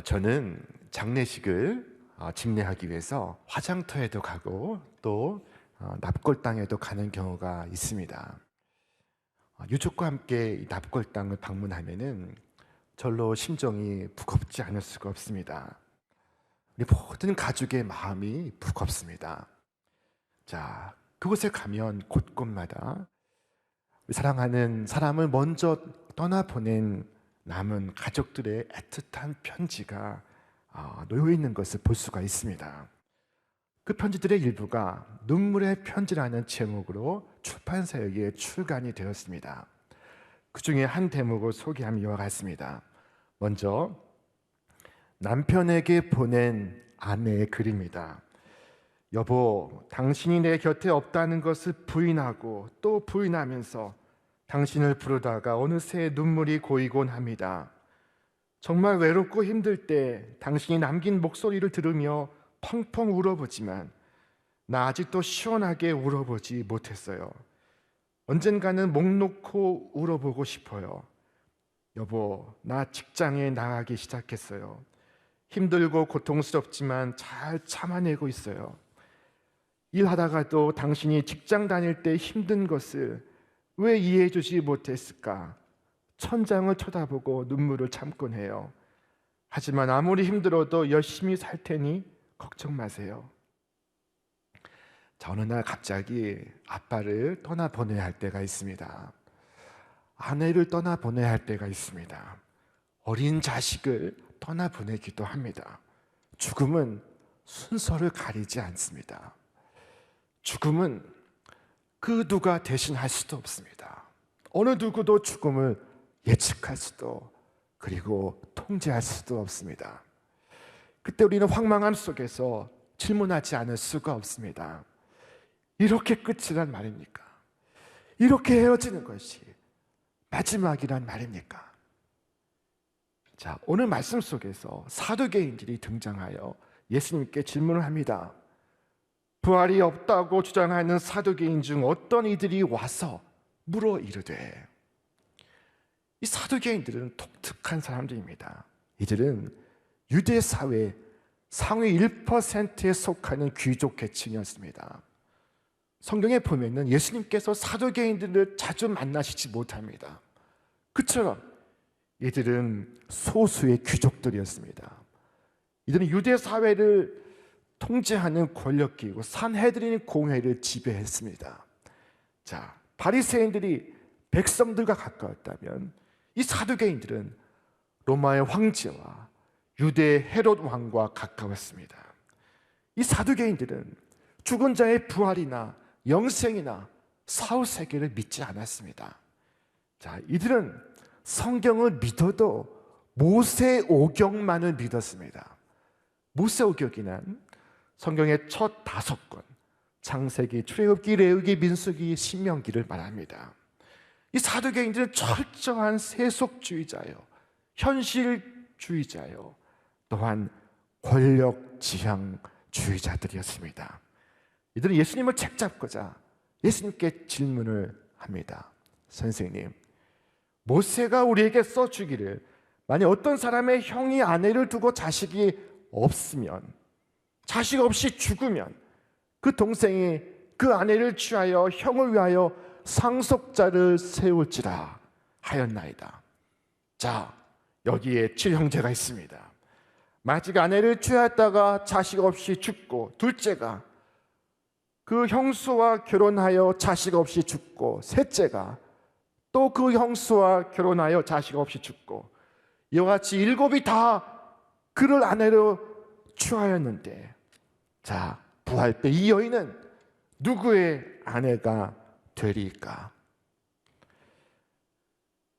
저는 장례식을 집례하기 위해서 화장터에도 가고 또 납골당에도 가는 경우가 있습니다. 유족과 함께 이 납골당을 방문하면은 절로 심정이 무겁지 않을 수가 없습니다. 우리 모든 가족의 마음이 무겁습니다. 자, 그곳에 가면 곳곳마다 사랑하는 사람을 먼저 떠나보낸 남은 가족들의 애틋한 편지가 놓여 있는 것을 볼 수가 있습니다. 그 편지들의 일부가 눈물의 편지라는 제목으로 출판사에 출간이 되었습니다. 그 중에 한 대목을 소개하면 이와 같습니다. 먼저 남편에게 보낸 아내의 글입니다. 여보, 당신이 내 곁에 없다는 것을 부인하고 또 부인하면서 당신을 부르다가 어느새 눈물이 고이곤 합니다. 정말 외롭고 힘들 때 당신이 남긴 목소리를 들으며 펑펑 울어보지만 나 아직도 시원하게 울어보지 못했어요. 언젠가는 목 놓고 울어보고 싶어요. 여보, 나 직장에 나가기 시작했어요. 힘들고 고통스럽지만 잘 참아내고 있어요. 일하다가도 당신이 직장 다닐 때 힘든 것을 왜 이해해 주지 못했을까? 천장을 쳐다보고 눈물을 참곤 해요. 하지만 아무리 힘들어도 열심히 살 테니 걱정 마세요. 자, 어느 날 갑자기 아빠를 떠나보내야 할 때가 있습니다. 아내를 떠나보내야 할 때가 있습니다. 어린 자식을 떠나보내기도 합니다. 죽음은 순서를 가리지 않습니다. 죽음은 그 누가 대신할 수도 없습니다. 어느 누구도 죽음을 예측할 수도 그리고 통제할 수도 없습니다. 그때 우리는 황망함 속에서 질문하지 않을 수가 없습니다. 이렇게 끝이란 말입니까? 이렇게 헤어지는 것이 마지막이란 말입니까? 자, 오늘 말씀 속에서 사두개인들이 등장하여 예수님께 질문을 합니다. 부활이 없다고 주장하는 사두개인 중 어떤 이들이 와서 물어 이르되, 이 사두개인들은 독특한 사람들입니다. 이들은 유대 사회 상위 1%에 속하는 귀족 계층이었습니다. 성경에 보면은 예수님께서 사두개인들을 자주 만나시지 못합니다. 그처럼 이들은 소수의 귀족들이었습니다. 이들은 유대 사회를 통제하는 권력기구 산헤드린 공회를 지배했습니다. 자, 바리새인들이 백성들과 가까웠다면 이 사두개인들은 로마의 황제와 유대 헤롯 왕과 가까웠습니다. 이 사두개인들은 죽은 자의 부활이나 영생이나 사후세계를 믿지 않았습니다. 자, 이들은 성경을 믿어도 모세오경만을 믿었습니다. 모세오경이란 성경의 첫 5권, 창세기, 출애굽기, 레위기, 민수기, 신명기를 말합니다. 이 사두개인들은 철저한 세속주의자요, 현실주의자요, 또한 권력지향주의자들이었습니다. 이들은 예수님을 책잡고자 예수님께 질문을 합니다. 선생님, 모세가 우리에게 써주기를 만약 어떤 사람의 형이 아내를 두고 자식이 없으면, 자식 없이 죽으면 그 동생이 그 아내를 취하여 형을 위하여 상속자를 세울지라 하였나이다. 자, 여기에 7형제가 있습니다. 만약 아내를 취하였다가 자식 없이 죽고, 둘째가 그 형수와 결혼하여 자식 없이 죽고, 셋째가 또 그 형수와 결혼하여 자식 없이 죽고, 이와 같이 7이 다 그를 아내로 취하였는데, 자, 부활 때 이 여인은 누구의 아내가 되리까?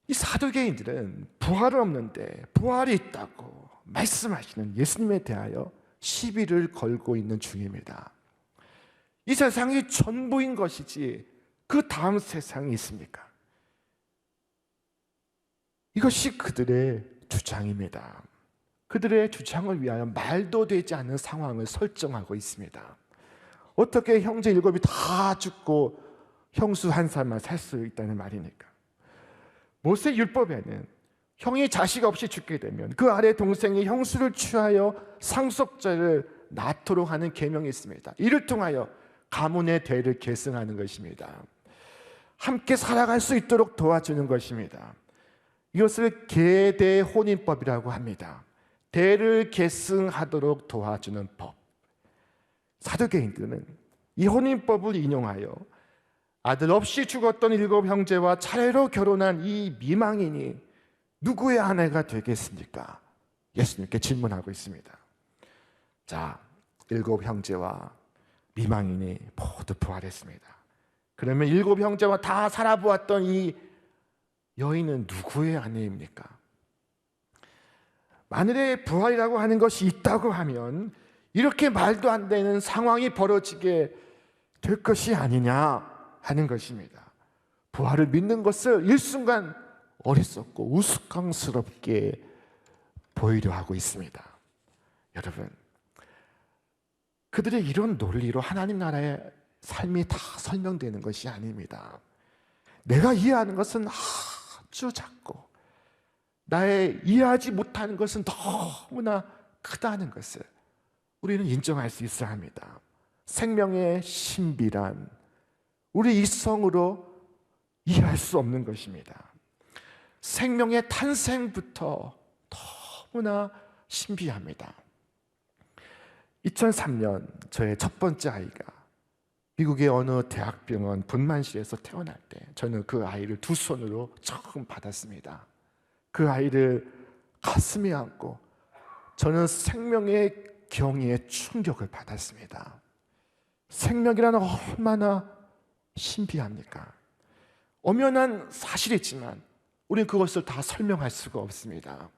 이 사두개인들은 부활은 없는데 부활이 있다고 말씀하시는 예수님에 대하여 시비를 걸고 있는 중입니다. 이 세상이 전부인 것이지 그 다음 세상이 있습니까? 이것이 그들의 주장입니다. 그들의 주장을 위하여 말도 되지 않는 상황을 설정하고 있습니다. 어떻게 형제 7이 다 죽고 형수 한 사람만 살 수 있다는 말입니까? 모세 율법에는 형이 자식 없이 죽게 되면 그 아래 동생이 형수를 취하여 상속자를 낳도록 하는 계명이 있습니다. 이를 통하여 가문의 대를 계승하는 것입니다. 함께 살아갈 수 있도록 도와주는 것입니다. 이것을 계대 혼인법이라고 합니다. 대를 계승하도록 도와주는 법. 사두개인들은 이 혼인법을 인용하여 아들 없이 죽었던 7 형제와 차례로 결혼한 이 미망인이 누구의 아내가 되겠습니까? 예수님께 질문하고 있습니다. 자, 7 형제와 미망인이 모두 부활했습니다. 그러면 7 형제와 다 살아보았던 이 여인은 누구의 아내입니까? 만일에 부활이라고 하는 것이 있다고 하면 이렇게 말도 안 되는 상황이 벌어지게 될 것이 아니냐 하는 것입니다. 부활을 믿는 것을 일순간 어리석고 우스꽝스럽게 보이려 하고 있습니다. 여러분, 그들의 이런 논리로 하나님 나라의 삶이 다 설명되는 것이 아닙니다. 내가 이해하는 것은 아주 작고 나의 이해하지 못하는 것은 너무나 크다는 것을 우리는 인정할 수 있어야 합니다. 생명의 신비란 우리 이성으로 이해할 수 없는 것입니다. 생명의 탄생부터 너무나 신비합니다. 2003년 저의 첫 번째 아이가 미국의 어느 대학병원 분만실에서 태어날 때 저는 그 아이를 두 손으로 처음 받았습니다. 그 아이를 가슴에 안고 저는 생명의 경이에 충격을 받았습니다. 생명이란 얼마나 신비합니까? 엄연한 사실이지만 우리는 그것을 다 설명할 수가 없습니다.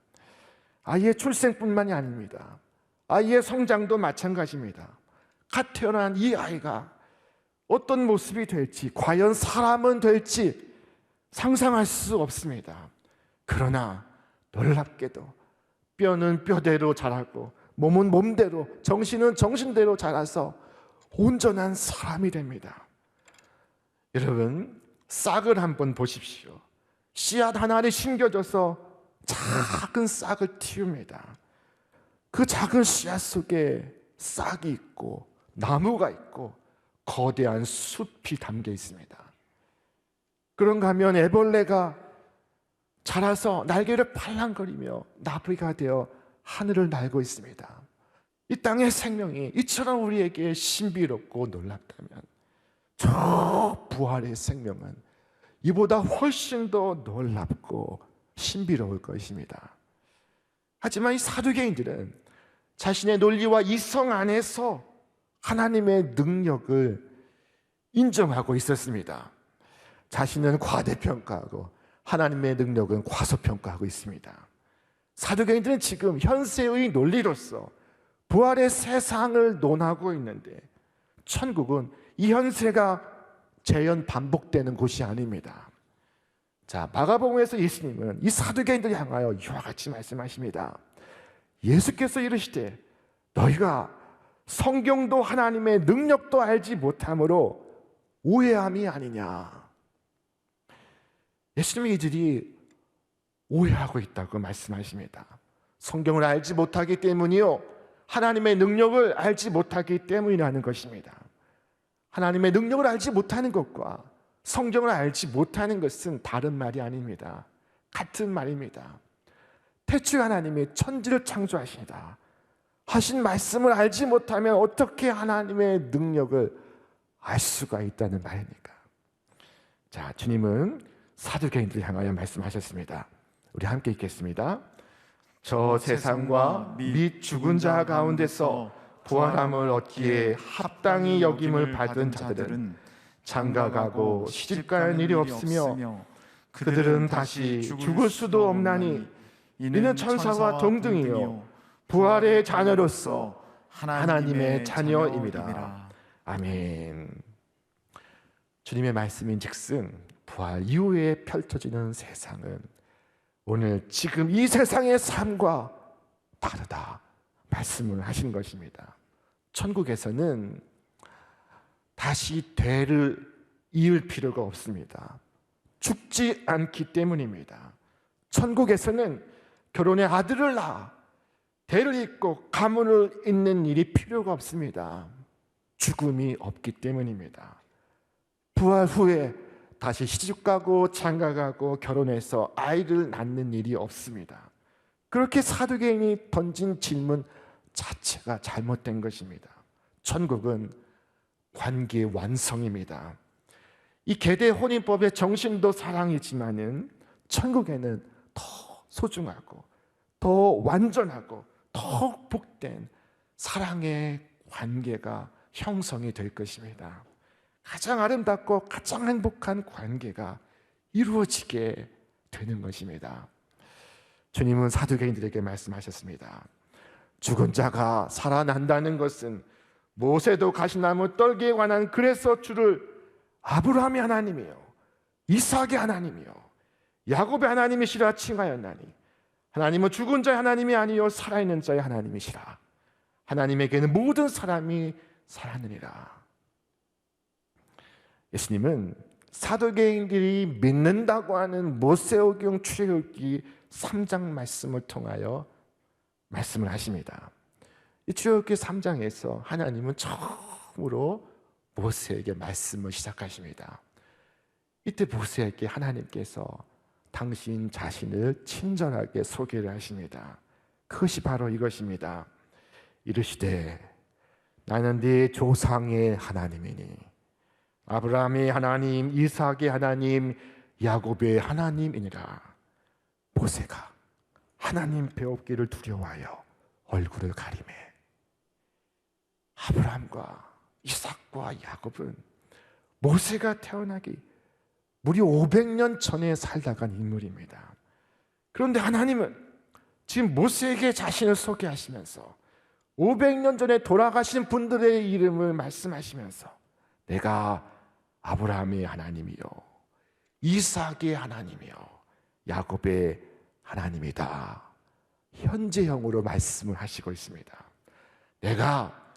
아이의 출생뿐만이 아닙니다. 아이의 성장도 마찬가지입니다. 갓 태어난 이 아이가 어떤 모습이 될지, 과연 사람은 될지 상상할 수 없습니다. 그러나 놀랍게도 뼈는 뼈대로 자라고 몸은 몸대로, 정신은 정신대로 자라서 온전한 사람이 됩니다. 여러분, 싹을 한번 보십시오. 씨앗 하나를 심겨줘서 작은 싹을 틔웁니다. 그 작은 씨앗 속에 싹이 있고 나무가 있고 거대한 숲이 담겨 있습니다. 그런가 하면 애벌레가 자라서 날개를 팔랑거리며 나비가 되어 하늘을 날고 있습니다. 이 땅의 생명이 이처럼 우리에게 신비롭고 놀랍다면 저 부활의 생명은 이보다 훨씬 더 놀랍고 신비로울 것입니다. 하지만 이 사두개인들은 자신의 논리와 이성 안에서 하나님의 능력을 인정하고 있었습니다. 자신은 과대평가하고 하나님의 능력은 과소평가하고 있습니다. 사두개인들은 지금 현세의 논리로서 부활의 세상을 논하고 있는데 천국은 이 현세가 재현 반복되는 곳이 아닙니다. 자, 마가복음에서 예수님은 이 사두개인들을 향하여 이와 같이 말씀하십니다. 예수께서 이르시되 너희가 성경도 하나님의 능력도 알지 못함으로 오해함이 아니냐. 예수님이 이들이 오해하고 있다고 말씀하십니다. 성경을 알지 못하기 때문이요, 하나님의 능력을 알지 못하기 때문이라는 것입니다. 하나님의 능력을 알지 못하는 것과 성경을 알지 못하는 것은 다른 말이 아닙니다. 같은 말입니다. 태초에 하나님이 천지를 창조하시다 하신 말씀을 알지 못하면 어떻게 하나님의 능력을 알 수가 있다는 말입니까? 자, 주님은 사두개인들을 향하여 말씀하셨습니다. 우리 함께 읽겠습니다. 저 세상과 및 죽은 자 가운데서 부활함을 얻기에 합당히 여김을 받은 자들은 장가가고 시집갈 일이 없으며 그들은 다시 죽을 수도 없나니 이는 천사와 동등이요 부활의 자녀로서 하나님의 자녀입니다. 아멘. 주님의 말씀인즉슨 부활 이후에 펼쳐지는 세상은 오늘 지금 이 세상의 삶과 다르다 말씀을 하신 것입니다. 천국에서는 다시 되를 이을 필요가 없습니다. 죽지 않기 때문입니다. 천국에서는 결혼의 아들을 낳아 대를 잇고 가문을 잇는 일이 필요가 없습니다. 죽음이 없기 때문입니다. 부활 후에 다시 시집가고 장가가고 결혼해서 아이를 낳는 일이 없습니다. 그렇게 사두개인이 던진 질문 자체가 잘못된 것입니다. 천국은 관계 완성입니다. 이 계대 혼인법의 정신도 사랑이지만은 천국에는 더 소중하고 더 완전하고 더 복된 사랑의 관계가 형성이 될 것입니다. 가장 아름답고 가장 행복한 관계가 이루어지게 되는 것입니다. 주님은 사두개인들에게 말씀하셨습니다. 죽은 자가 살아난다는 것은 모세도 가시나무 떨기에 관한 그래서 주를 아브라함의 하나님이요 이삭의 하나님이요 야곱의 하나님이시라 칭하였나니 하나님은 죽은 자의 하나님이 아니요 살아있는 자의 하나님이시라. 하나님에게는 모든 사람이 살았느니라. 예수님은 사두개인들이 믿는다고 하는 모세오경 출애굽기 3장 말씀을 통하여 말씀을 하십니다. 이 출애굽기 3장에서 하나님은 처음으로 모세에게 말씀을 시작하십니다. 이때 모세에게 하나님께서 당신 자신을 친절하게 소개를 하십니다. 그것이 바로 이것입니다. 이르시되 나는 네 조상의 하나님이니 아브라함의 하나님, 이삭의 하나님, 야곱의 하나님이니라. 모세가 하나님 배웠기를 두려워하여 얼굴을 가리매 아브라함과 이삭과 야곱은 모세가 태어나기 무려 500년 전에 살다 간 인물입니다. 그런데 하나님은 지금 모세에게 자신을 소개하시면서 500년 전에 돌아가신 분들의 이름을 말씀하시면서 내가 아브라함의 하나님이요 이삭의 하나님이요 야곱의 하나님이다. 현재형으로 말씀을 하시고 있습니다. 내가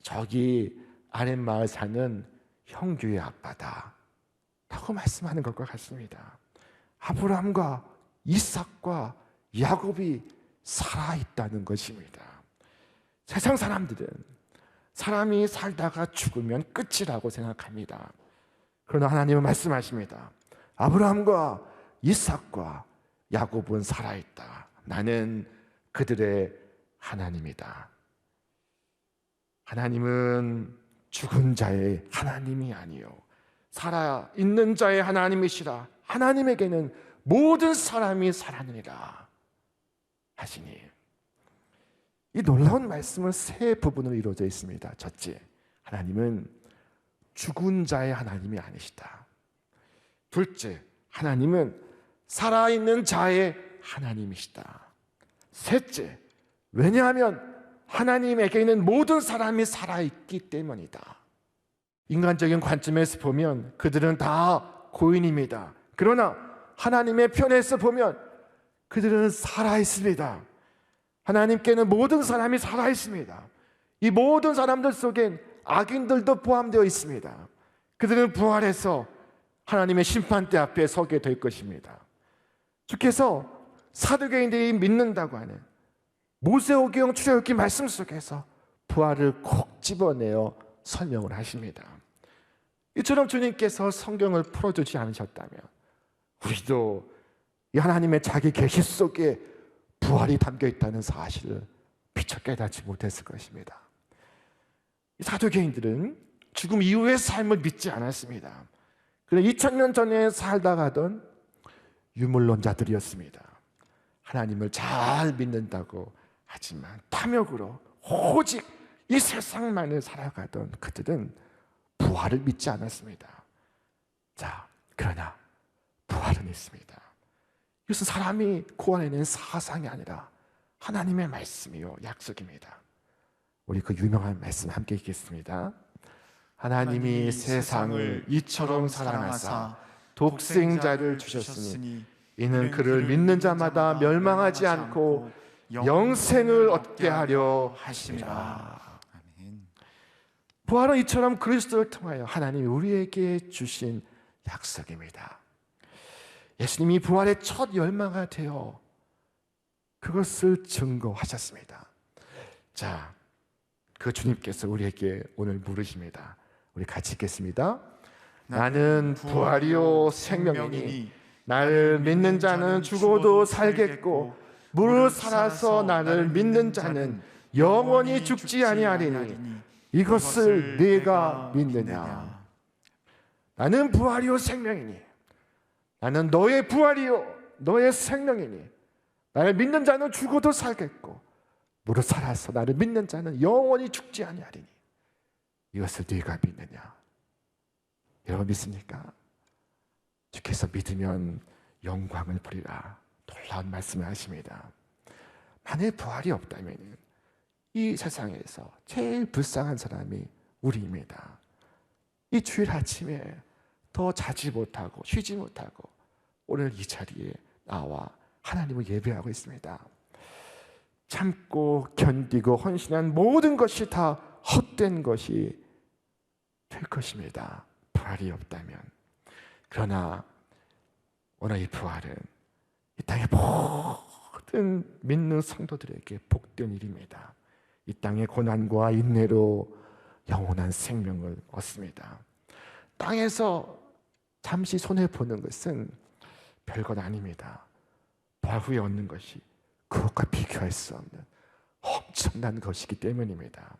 저기 아랫마을 사는 형규의 아빠다 라고 말씀하는 것과 같습니다. 아브라함과 이삭과 야곱이 살아있다는 것입니다. 세상 사람들은 사람이 살다가 죽으면 끝이라고 생각합니다. 그러나 하나님은 말씀하십니다. 아브라함과 이삭과 야곱은 살아있다. 나는 그들의 하나님이다. 하나님은 죽은 자의 하나님이 아니요 살아있는 자의 하나님이시라. 하나님에게는 모든 사람이 살았느니라 하시니 이 놀라운 말씀은 세 부분으로 이루어져 있습니다. 첫째, 하나님은 죽은 자의 하나님이 아니시다. 둘째, 하나님은 살아있는 자의 하나님이시다. 셋째, 왜냐하면 하나님에게는 모든 사람이 살아있기 때문이다. 인간적인 관점에서 보면 그들은 다 고인입니다. 그러나 하나님의 편에서 보면 그들은 살아있습니다. 하나님께는 모든 사람이 살아있습니다. 이 모든 사람들 속엔 악인들도 포함되어 있습니다. 그들은 부활해서 하나님의 심판대 앞에 서게 될 것입니다. 주께서 사두개인들이 믿는다고 하는 모세오경 출애굽기 말씀 속에서 부활을 콕 집어내어 설명을 하십니다. 이처럼 주님께서 성경을 풀어주지 않으셨다면 우리도 이 하나님의 자기 계시 속에 부활이 담겨 있다는 사실을 미처 깨닫지 못했을 것입니다. 이 사두개인들은 죽음 이후의 삶을 믿지 않았습니다. 그냥 2000년 전에 살다 가던 유물론자들이었습니다. 하나님을 잘 믿는다고 하지만 탐욕으로 오직 이 세상만을 살아가던 그들은 부활을 믿지 않았습니다. 자, 그러나 부활은 있습니다. 이것은 사람이 고안해낸 사상이 아니라 하나님의 말씀이요 약속입니다. 우리 그 유명한 말씀 함께 읽겠습니다. 하나님이 세상을 이처럼 사랑하사 독생자를 주셨으니 이는 그를 믿는 자마다 멸망하지 않고 영생을 얻게 하려 하심이라. 부활은 이처럼 그리스도를 통하여 하나님이 우리에게 주신 약속입니다. 예수님이 부활의 첫 열마가 되어 그것을 증거하셨습니다. 자, 그 주님께서 우리에게 오늘 물으십니다. 우리 같이 읽겠습니다. 나는 부활이요 생명이니 나를 믿는 자는 죽어도 살겠고 무릇 살아서 나를 믿는 자는 영원히 죽지 아니하리니 이것을 네가 믿느냐? 나는 부활이요 생명이니 나는 너의 부활이요 너의 생명이니 나를 믿는 자는 죽어도 살겠고 무릇 살아서 나를 믿는 자는 영원히 죽지 아니하리니 이것을 네가 믿느냐? 여러분 믿습니까? 주께서 믿으면 영광을 보리라 놀라운 말씀을 하십니다. 만일 부활이 없다면 이 세상에서 제일 불쌍한 사람이 우리입니다. 이 주일 아침에 더 자지 못하고 쉬지 못하고 오늘 이 자리에 나와 하나님을 예배하고 있습니다. 참고 견디고 헌신한 모든 것이 다 헛된 것이 될 것입니다. 부활이 없다면. 그러나 오늘 이 부활은 이 땅의 모든 믿는 성도들에게 복된 일입니다. 이 땅의 고난과 인내로 영원한 생명을 얻습니다. 땅에서 잠시 손해보는 것은 별것 아닙니다. 부활 후에 얻는 것이 그것과 비교할 수 없는 엄청난 것이기 때문입니다.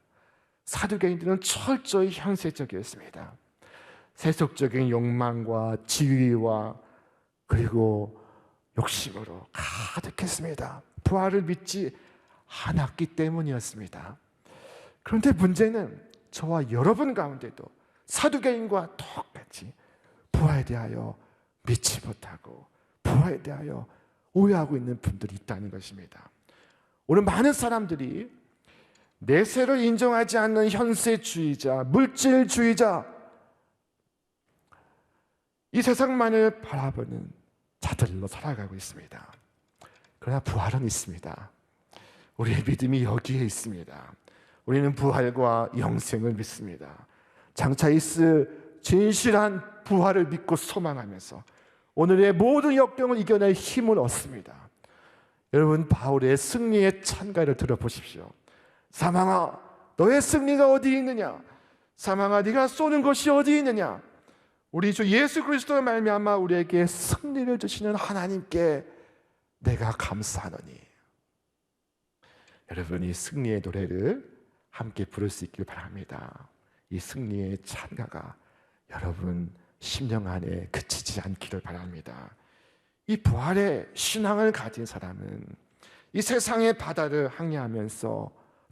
사두개인들은 철저히 현세적이었습니다. 세속적인 욕망과 지위와 그리고 욕심으로 가득했습니다. 부활을 믿지 않았기 때문이었습니다. 그런데 문제는 저와 여러분 가운데도 사두개인과 똑같이 부활에 대하여 믿지 못하고 부활에 대하여 오해하고 있는 분들이 있다는 것입니다. 오늘 많은 사람들이 내세를 인정하지 않는 현세주의자, 물질주의자, 이 세상만을 바라보는 자들로 살아가고 있습니다. 그러나 부활은 있습니다. 우리의 믿음이 여기에 있습니다. 우리는 부활과 영생을 믿습니다. 장차 있을 진실한 부활을 믿고 소망하면서 오늘의 모든 역경을 이겨낼 힘을 얻습니다. 여러분, 바울의 승리의 찬가를 들어보십시오. 사망아, 너의 승리가 어디 있느냐? 사망아, 네가 쏘는 것이 어디 있느냐? 우리 주 예수 그리스도의 말미암아 우리에게 승리를 주시는 하나님께 내가 감사하노니. 여러분, 이 승리의 노래를 함께 부를 수 있길 바랍니다. 이 승리의 찬가가 여러분 심령 안에 그치지 않기를 바랍니다. 이 부활의 신앙을 가진 사람은 이 세상의 바다를 항해하면서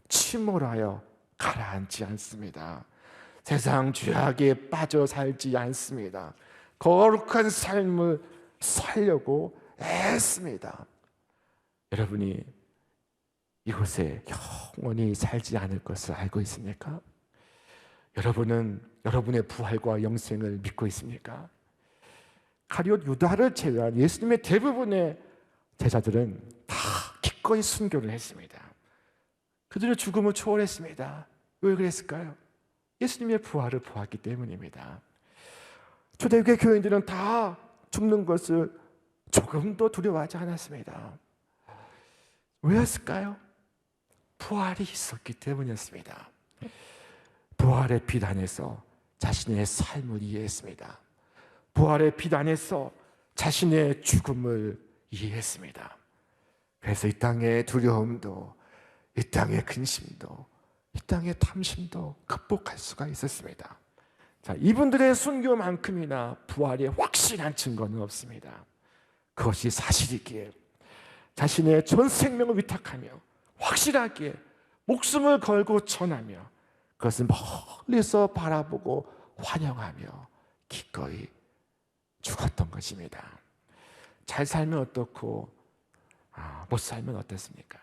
침몰하여 가라앉지 않습니다. 세상 죄악에 빠져 살지 않습니다. 거룩한 삶을 살려고 애씁니다. 여러분이 이곳에 영원히 살지 않을 것을 알고 있습니까? 여러분은 여러분의 부활과 영생을 믿고 있습니까? 가룟 유다를 제외한 예수님의 대부분의 제자들은 다 기꺼이 순교를 했습니다. 그들의 죽음을 초월했습니다. 왜 그랬을까요? 예수님의 부활을 보았기 때문입니다. 초대교회 교인들은 다 죽는 것을 조금도 두려워하지 않았습니다. 왜였을까요? 부활이 있었기 때문이었습니다. 부활의 빛 안에서 자신의 삶을 이해했습니다. 부활의 빛 안에서 자신의 죽음을 이해했습니다. 그래서 이 땅의 두려움도, 이 땅의 근심도, 이 땅의 탐심도 극복할 수가 있었습니다. 자, 이분들의 순교만큼이나 부활의 확실한 증거는 없습니다. 그것이 사실이기에 자신의 전 생명을 위탁하며 확실하게 목숨을 걸고 전하며 그것을 멀리서 바라보고 환영하며 기꺼이 죽었던 것입니다. 잘 살면 어떻고 못 살면 어떻습니까?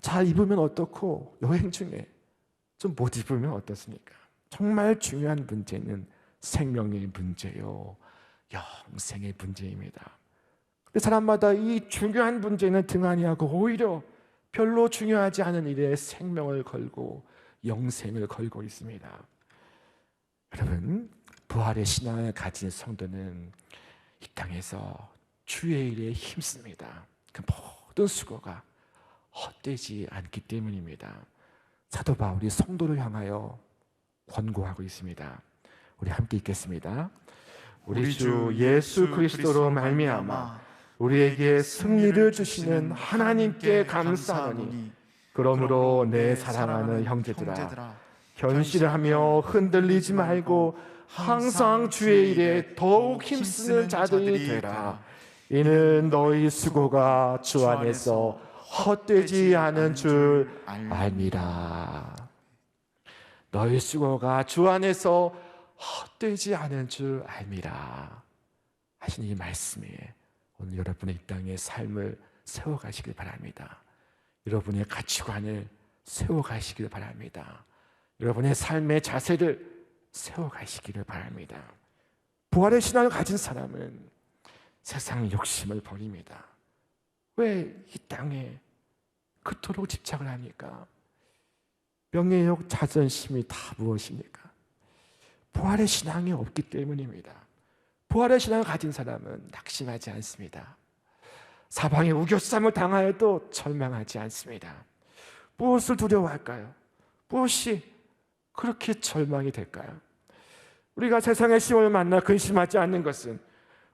잘 입으면 어떻고 여행 중에 좀 못 입으면 어떻습니까? 정말 중요한 문제는 생명의 문제요, 영생의 문제입니다. 근데 사람마다 이 중요한 문제는 등한히하고 오히려 별로 중요하지 않은 일에 생명을 걸고 영생을 걸고 있습니다. 여러분, 부활의 신앙을 가진 성도는 이 땅에서 주의 일에 힘씁니다. 그 모든 수고가 헛되지 않기 때문입니다. 사도 바울이 성도를 향하여 권고하고 있습니다. 우리 함께 읽겠습니다. 우리 주 예수 그리스도로 말미암아 우리에게 승리를 주시는 하나님께 감사하노니 그러므로 내 사랑하는 형제들아 견실하며 흔들리지 말고 항상 주의 일에 더욱 힘쓰는 자들이 되라. 이는 너희 수고가 주 안에서 헛되지 않은 줄 알미라. 너희 수고가 주 안에서 헛되지 않은 줄 알미라 하신 이 말씀이 오늘 여러분의 이 땅의 삶을 세워가시길 바랍니다. 여러분의 가치관을 세워가시길 바랍니다. 여러분의 삶의 자세를 세워가시기를 바랍니다. 부활의 신앙을 가진 사람은 세상 욕심을 버립니다. 왜 이 땅에 그토록 집착을 합니까? 명예욕, 자존심이 다 무엇입니까? 부활의 신앙이 없기 때문입니다. 부활의 신앙을 가진 사람은 낙심하지 않습니다. 사방에 우겨쌈을 당하여도 절망하지 않습니다. 무엇을 두려워할까요? 무엇이 그렇게 절망이 될까요? 우리가 세상의 시험을 만나 근심하지 않는 것은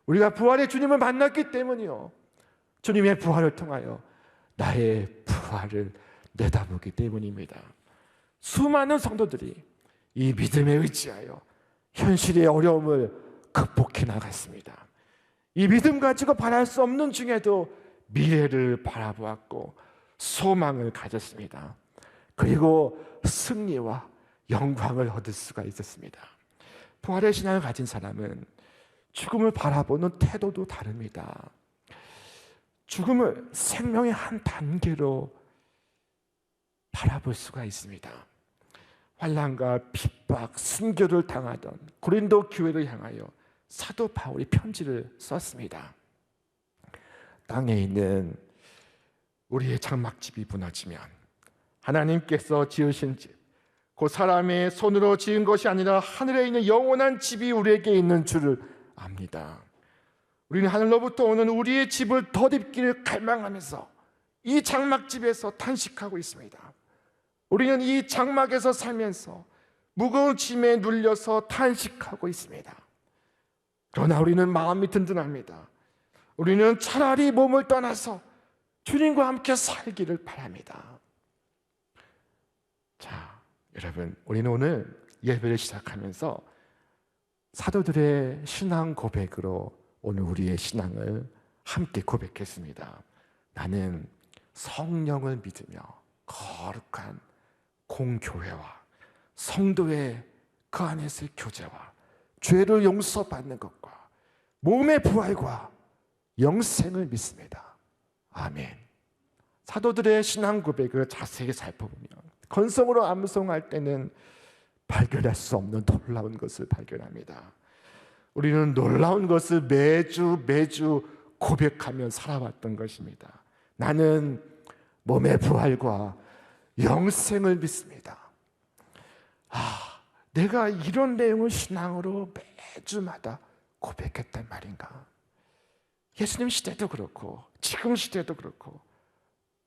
우리가 부활의 주님을 만났기 때문이요, 주님의 부활을 통하여 나의 부활을 내다보기 때문입니다. 수많은 성도들이 이 믿음에 의지하여 현실의 어려움을 극복해 나갔습니다. 이 믿음 가지고 바랄 수 없는 중에도 미래를 바라보았고 소망을 가졌습니다. 그리고 승리와 영광을 얻을 수가 있었습니다. 부활의 신앙을 가진 사람은 죽음을 바라보는 태도도 다릅니다. 죽음을 생명의 한 단계로 바라볼 수가 있습니다. 환난과 핍박, 순교를 당하던 고린도 교회를 향하여 사도 바울이 편지를 썼습니다. 땅에 있는 우리의 장막집이 무너지면 하나님께서 지으신 집, 그 사람의 손으로 지은 것이 아니라 하늘에 있는 영원한 집이 우리에게 있는 줄을 압니다. 우리는 하늘로부터 오는 우리의 집을 덧입기를 갈망하면서 이 장막집에서 탄식하고 있습니다. 우리는 이 장막에서 살면서 무거운 짐에 눌려서 탄식하고 있습니다. 그러나 우리는 마음이 든든합니다. 우리는 차라리 몸을 떠나서 주님과 함께 살기를 바랍니다. 자, 여러분, 우리는 오늘 예배를 시작하면서 사도들의 신앙 고백으로 오늘 우리의 신앙을 함께 고백했습니다. 나는 성령을 믿으며 거룩한 공교회와 성도의 그 안에서의 교제와 죄를 용서받는 것과 몸의 부활과 영생을 믿습니다. 아멘. 사도들의 신앙 고백을 자세히 살펴보면 건성으로 암송할 때는 발견할 수 없는 놀라운 것을 발견합니다. 우리는 놀라운 것을 매주 고백하며 살아왔던 것입니다. 나는 몸의 부활과 영생을 믿습니다. 내가 이런 내용을 신앙으로 매주마다 고백했단 말인가? 예수님 시대도 그렇고 지금 시대도 그렇고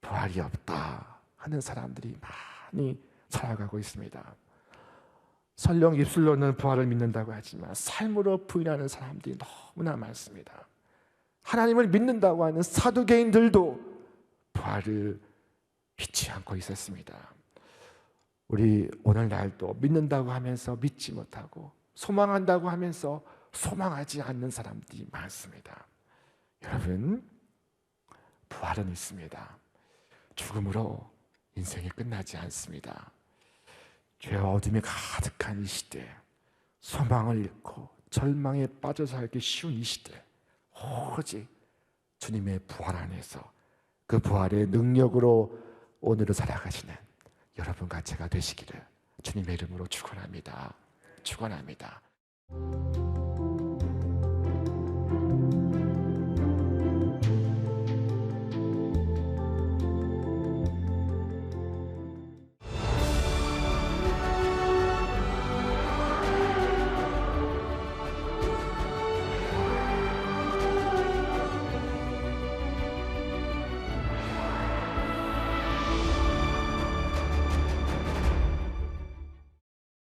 부활이 없다 하는 사람들이 많이 살아가고 있습니다. 설령 입술로는 부활을 믿는다고 하지만 삶으로 부인하는 사람들이 너무나 많습니다. 하나님을 믿는다고 하는 사두개인들도 부활을 믿지 않고 있었습니다. 우리 오늘날도 믿는다고 하면서 믿지 못하고 소망한다고 하면서 소망하지 않는 사람들이 많습니다. 여러분, 부활은 있습니다. 죽음으로 인생이 끝나지 않습니다. 죄와 어둠이 가득한 이 시대, 소망을 잃고 절망에 빠져 살기 쉬운 이 시대, 오직 주님의 부활 안에서 그 부활의 능력으로 오늘을 살아가시는 여러분과 제가 되시기를 주님의 이름으로 축원합니다. 축원합니다.